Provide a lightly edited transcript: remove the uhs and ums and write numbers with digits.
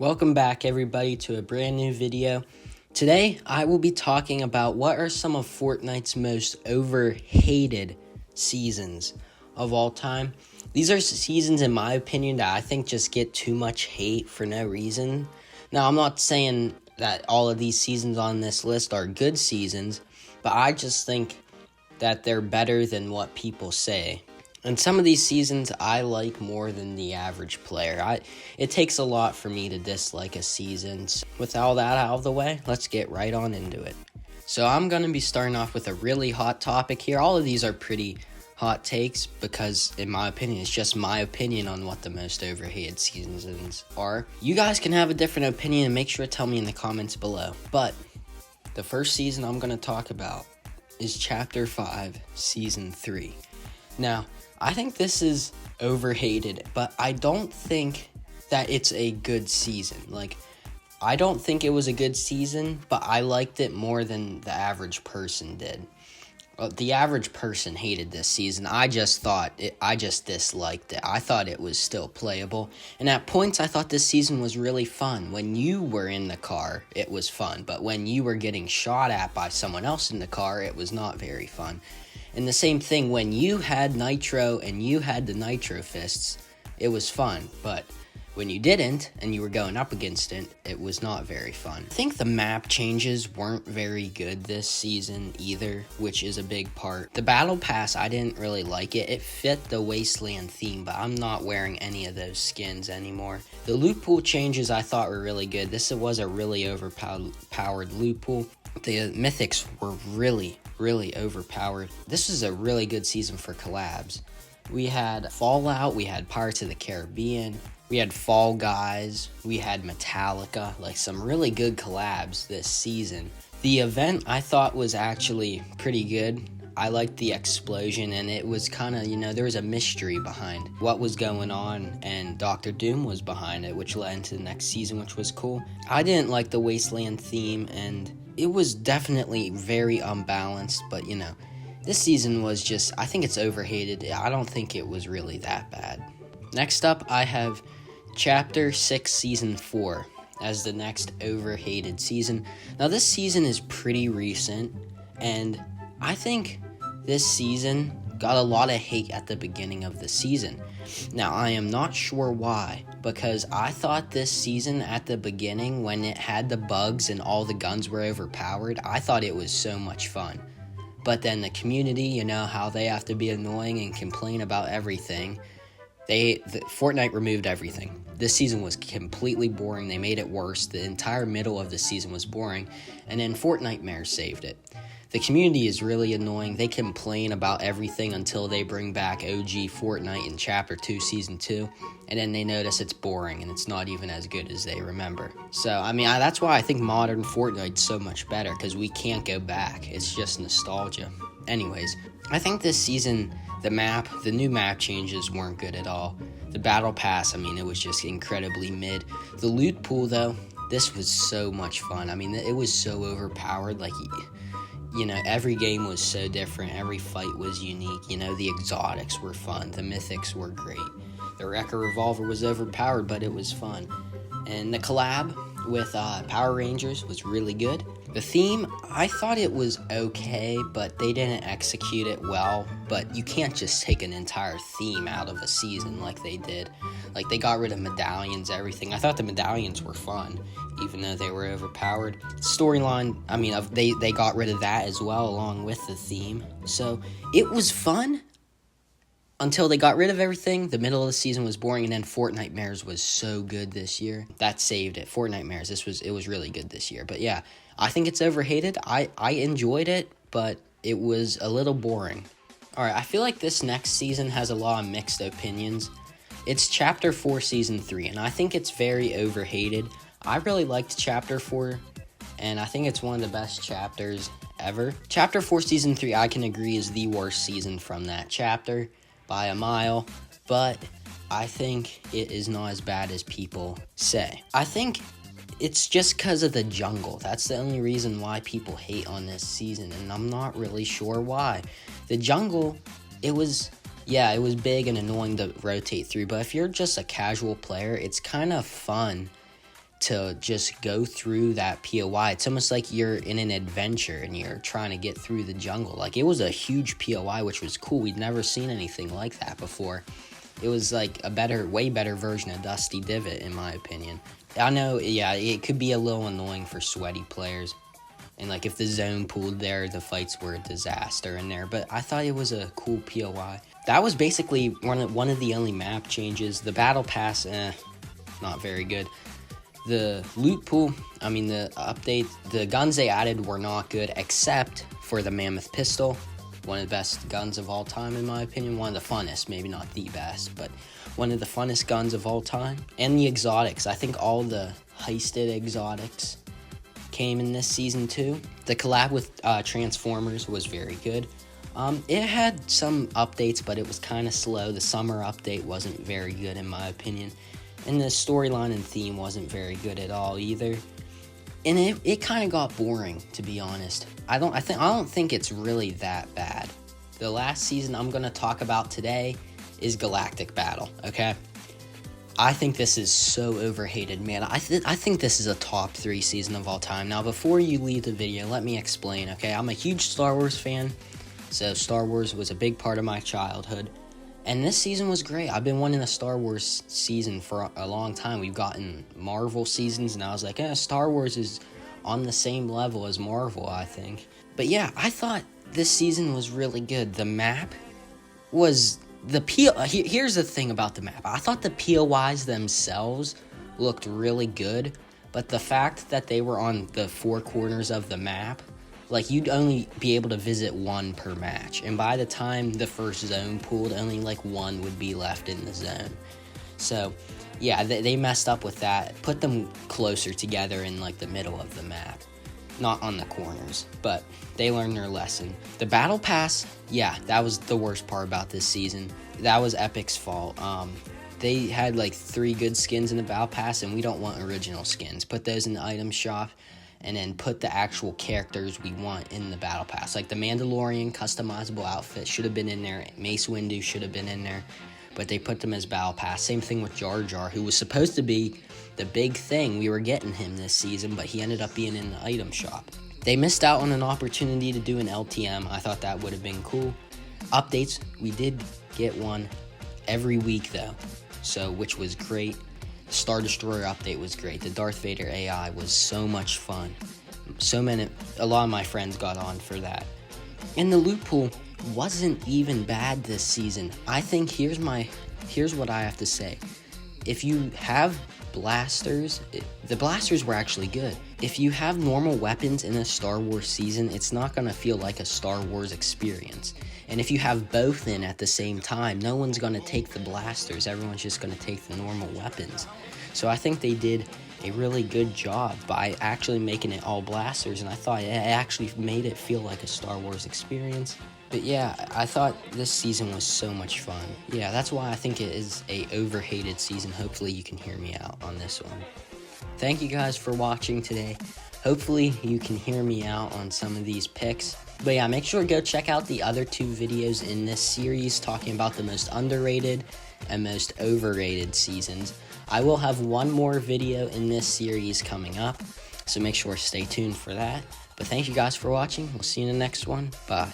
Welcome back everybody to a brand new video. Today I will be talking about what are some of Fortnite's most overhated seasons of all time. These are seasons, in my opinion, that I think just get too much hate for no reason. Now, I'm not saying that all of these seasons on this list are good seasons, but I just think that they're better than what people say. And some of these seasons I like more than the average player. It takes a lot for me to dislike a season. So with all that out of the way, let's get right on into it. So I'm going to be starting off with a really hot topic here. All of these are pretty hot takes because, in my opinion, it's just my opinion on what the most overhated seasons are. You guys can have a different opinion and make sure to tell me in the comments below. But the first season I'm going to talk about is Chapter 5, Season 3. Now, I think this is overhated, but I don't think that it's a good season. I don't think it was a good season, but I liked it more than the average person did. The average person hated this season. I just disliked it. I thought it was still playable. And at points, I thought this season was really fun. When you were in the car, it was fun. But when you were getting shot at by someone else in the car, it was not very fun. And the same thing, when you had Nitro and you had the Nitro Fists, it was fun. But when you didn't, and you were going up against it, it was not very fun. I think the map changes weren't very good this season either, which is a big part. The Battle Pass, I didn't really like it. It fit the Wasteland theme, but I'm not wearing any of those skins anymore. The loot pool changes I thought were really good. This was a really overpowered loot pool. The mythics were really overpowered. This was a really good season for collabs. We had Fallout, we had Pirates of the Caribbean, we had Fall Guys, we had Metallica, some really good collabs this season. The event I thought was actually pretty good. I liked the explosion, and it was kind of, there was a mystery behind what was going on, and Dr. Doom was behind it, which led into the next season, which was cool. I didn't like the Wasteland theme, and it was definitely very unbalanced, but, this season was just, I think it's overhated. I don't think it was really that bad. Next up, I have Chapter 6, Season 4 as the next overhated season. Now, this season is pretty recent, and I think this season got a lot of hate at the beginning of the season. Now, I am not sure why, because I thought this season at the beginning, when it had the bugs and all the guns were overpowered, I thought it was so much fun. But then the community, how they have to be annoying and complain about everything. Fortnite removed everything. This season was completely boring. They made it worse. The entire middle of the season was boring. And then Fortnite saved it. The community is really annoying. They complain about everything until they bring back OG Fortnite in Chapter 2, Season 2. And then they notice it's boring and it's not even as good as they remember. So, that's why I think modern Fortnite's so much better, because we can't go back. It's just nostalgia. Anyways, I think this season, the new map changes weren't good at all. The Battle Pass, it was just incredibly mid. The loot pool, though, this was so much fun. It was so overpowered. Every game was so different. Every fight was unique. The exotics were fun. The mythics were great. The Wrecker Revolver was overpowered, but it was fun. And the collab with Power Rangers was really good. The theme, I thought it was okay, but they didn't execute it well. But you can't just take an entire theme out of a season like they did. They got rid of medallions, everything. I thought the medallions were fun, even though they were overpowered. Storyline, they got rid of that as well, along with the theme. So it was fun until they got rid of everything. The middle of the season was boring, and then Fortnite was so good this year. That saved it. Fortnite it was really good this year. But yeah, I think it's overhated. I enjoyed it, but it was a little boring. Alright, I feel like this next season has a lot of mixed opinions. It's Chapter 4, Season 3, and I think it's very overhated. I really liked Chapter 4, and I think it's one of the best chapters ever. Chapter 4, Season 3, I can agree, is the worst season from that chapter by a mile, but I think it is not as bad as people say. I think it's just because of the jungle. That's the only reason why people hate on this season, and I'm not really sure why. The jungle, it was big and annoying to rotate through, but if you're just a casual player, it's kind of fun to just go through that POI. It's almost like you're in an adventure and you're trying to get through the jungle. Like, it was a huge POI, which was cool. We'd never seen anything like that before. It was like a way better version of Dusty Divot, in my opinion. I know, yeah, it could be a little annoying for sweaty players. And, like, if the zone pooled there, the fights were a disaster in there. But I thought it was a cool POI. That was basically one of the only map changes. The Battle Pass, not very good. The loot pool, I mean, the update, the guns they added were not good, except for the Mammoth Pistol. One of the best guns of all time, in my opinion. One of the funnest, maybe not the best, but one of the funnest guns of all time. And the exotics. I think all the heisted exotics came in this season too. The collab with Transformers was very good. It had some updates, but it was kind of slow. The summer update wasn't very good, in my opinion. And the storyline and theme wasn't very good at all either. And it kind of got boring, to be honest. I don't think it's really that bad. The last season I'm going to talk about today is Galactic Battle, okay? I think this is so overhated, man. I think this is a top 3 season of all time. Now, before you leave the video, let me explain, okay? I'm a huge Star Wars fan, so Star Wars was a big part of my childhood. And this season was great. I've been wanting a Star Wars season for a long time. We've gotten Marvel seasons, and I was like, Star Wars is on the same level as Marvel, I think. But yeah, I thought this season was really good. The map was... Here's the thing about the map. I thought the POIs themselves looked really good, but the fact that they were on the 4 corners of the map, like, you'd only be able to visit 1 per match. And by the time the first zone pooled, only like 1 would be left in the zone. So, yeah, they messed up with that. Put them closer together in like the middle of the map. Not on the corners, but they learned their lesson. The Battle Pass, yeah, that was the worst part about this season. That was Epic's fault. They had like 3 good skins in the Battle Pass, and we don't want original skins. Put those in the item shop, and then put the actual characters we want in the Battle Pass. Like the Mandalorian customizable outfit should have been in there. Mace Windu should have been in there, but they put them as Battle Pass. Same thing with Jar Jar, who was supposed to be the big thing. We were getting him this season, but he ended up being in the item shop. They missed out on an opportunity to do an LTM. I thought that would have been cool. Updates, we did get one every week though, so which was great. The Star Destroyer update was great. The Darth Vader AI was so much fun. A lot of my friends got on for that. And the loot pool wasn't even bad this season. I think here's what I have to say. If you have blasters, the blasters were actually good. If you have normal weapons in a Star Wars season, it's not going to feel like a Star Wars experience. And if you have both in at the same time, no one's going to take the blasters. Everyone's just going to take the normal weapons. So I think they did a really good job by actually making it all blasters, and I thought it actually made it feel like a Star Wars experience. But yeah, I thought this season was so much fun. Yeah, that's why I think it is a overhated season. Hopefully you can hear me out on this one. Thank you guys for watching today. Hopefully you can hear me out on some of these picks. But yeah, make sure to go check out the other 2 videos in this series talking about the most underrated and most overrated seasons. I will have one more video in this series coming up, so make sure to stay tuned for that. But thank you guys for watching. We'll see you in the next one. Bye.